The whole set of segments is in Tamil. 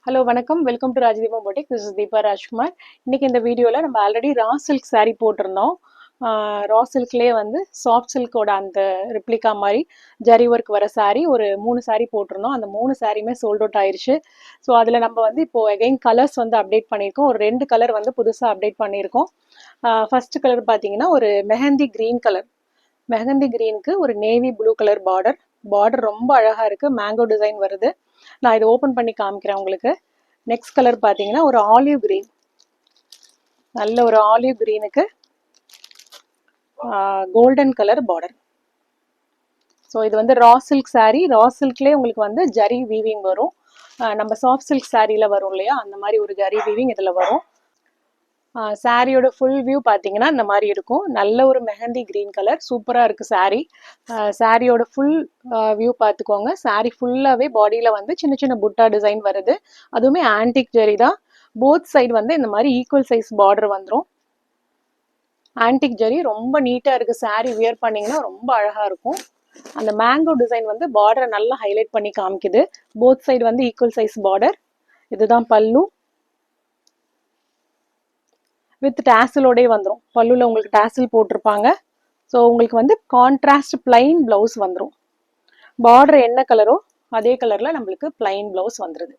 ஹலோ வணக்கம், welcome to Rajadeepam boutique. This is Deepa Rajkumar. இன்னைக்கு இந்த வீடியோவில் நம்ம ஆல்ரெடி ரா சில்க் saree போட்டிருந்தோம். ரா சில்க்லேயே வந்து சாஃப்ட் சில்கோட அந்த ரிப்ளிகா மாதிரி ஜரி ஒர்க் வர saree ஒரு 3 saree போட்டிருந்தோம். அந்த 3 சாரியுமே சோல்ட் அவுட் ஆயிடுச்சு. ஸோ அதில் நம்ம வந்து இப்போது அகைன் கலர்ஸ் வந்து அப்டேட் பண்ணியிருக்கோம். ஒரு 2 கலர் வந்து புதுசாக அப்டேட் பண்ணியிருக்கோம். ஃபர்ஸ்ட் கலர் பார்த்தீங்கன்னா ஒரு மெஹந்தி க்ரீன் கலர். மெஹந்தி க்ரீனுக்கு ஒரு நேவி ப்ளூ கலர் பார்டர் ரொம்ப அழகாக இருக்குது. மேங்கோ டிசைன் வருது. நான் இதை ஓப்பன் பண்ணி காமிக்கிறேன் உங்களுக்கு. நெக்ஸ்ட் கலர் பார்த்தீங்கன்னா ஒரு ஆலிவ் கிரீன், நல்ல ஒரு ஆலிவ் கிரீனுக்கு கோல்டன் கலர் பார்டர். ஸோ இது வந்து ரா சில்க் saree. ரா சில்க்லேயே உங்களுக்கு வந்து ஜரி வீவிங் வரும். நம்ம சாஃப்ட் சில்க் சாரியில் வரும் இல்லையா, அந்த மாதிரி ஒரு ஜரி வீவிங் இதில் வரும். சாரியோட ஃபுல் வியூ பார்த்தீங்கன்னா இந்த மாதிரி இருக்கும். நல்ல ஒரு மெஹந்தி கிரீன் கலர், சூப்பராக இருக்குது சாரீ. சாரியோட ஃபுல் வியூ பார்த்துக்கோங்க. சாரீ ஃபுல்லாகவே பாடியில் வந்து சின்ன சின்ன புட்டா டிசைன் வருது. அதுவுமே ஆன்டிக் ஜெரி தான். போத் சைடு வந்து இந்த மாதிரி ஈக்குவல் சைஸ் பார்டர் வந்துடும். ஆன்டிக் ஜெரி ரொம்ப நீட்டாக இருக்குது. சாரீ வியர் பண்ணிங்கன்னா ரொம்ப அழகாக இருக்கும். அந்த மேங்கோ டிசைன் வந்து பார்டரை நல்லா ஹைலைட் பண்ணி காமிக்குது. போத் சைடு வந்து ஈக்குவல் சைஸ் பார்டர். இதுதான் பல்லு. வித் டேசலோடே வந்துடும். பல்லுவில் உங்களுக்கு டேசல் போட்டிருப்பாங்க. ஸோ உங்களுக்கு வந்து கான்ட்ராஸ்ட் பிளைன் ப்ளவுஸ் வந்துடும். பார்டர் என்ன கலரோ அதே கலரில் நம்மளுக்கு பிளைன் ப்ளவுஸ் வந்துடுது.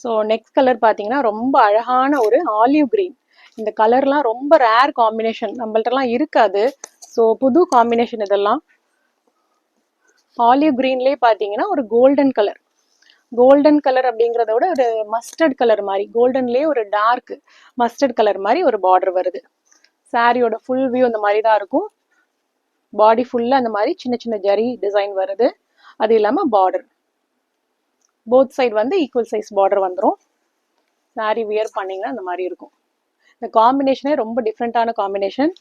ஸோ நெக்ஸ்ட் கலர் பார்த்தீங்கன்னா ரொம்ப அழகான ஒரு ஆலிவ் கிரீன். இந்த கலர்லாம் ரொம்ப ரேர் காம்பினேஷன், நம்மள்ட்டலாம் இருக்காது. ஸோ புது காம்பினேஷன் இதெல்லாம். ஆலிவ் கிரீன்லேயே பார்த்தீங்கன்னா ஒரு கோல்டன் கலர். கோல்டன் கலர் அப்படிங்கிறத விட ஒரு மஸ்டர்ட் கலர் மாதிரி, கோல்டன்லேயே ஒரு டார்க் மஸ்டர்ட் கலர் மாதிரி ஒரு பார்டர் வருது. சாரியோட ஃபுல் வியூ அந்த மாதிரி தான் இருக்கும். பாடி ஃபுல்லாக அந்த மாதிரி சின்ன சின்ன ஜரி டிசைன் வருது. அது இல்லாமல் பார்டர் போத் சைடு வந்து ஈக்குவல் சைஸ் பார்டர் வந்துடும். சாரி வியர் பண்ணிங்கன்னா அந்த மாதிரி இருக்கும். இந்த காம்பினேஷனே ரொம்ப டிஃப்ரெண்ட்டான காம்பினேஷன்.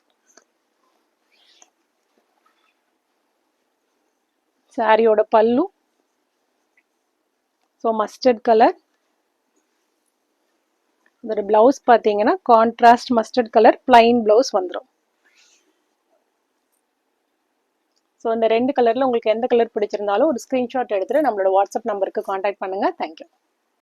சாரியோட பல்லு ஸோ மஸ்டர்ட் கலர். இதோட பிளவுஸ் பார்த்தீங்கன்னா contrast mustard colour plain blouse வந்துடும். ஸோ இந்த 2 கலரில் உங்களுக்கு எந்த கலர் பிடிச்சிருந்தாலும் ஒரு ஸ்க்ரீன்ஷாட் எடுத்துகிட்டு நம்மளோட வாட்ஸ்அப் நம்பருக்கு கான்டாக்ட் பண்ணுங்கள். தேங்க்யூ.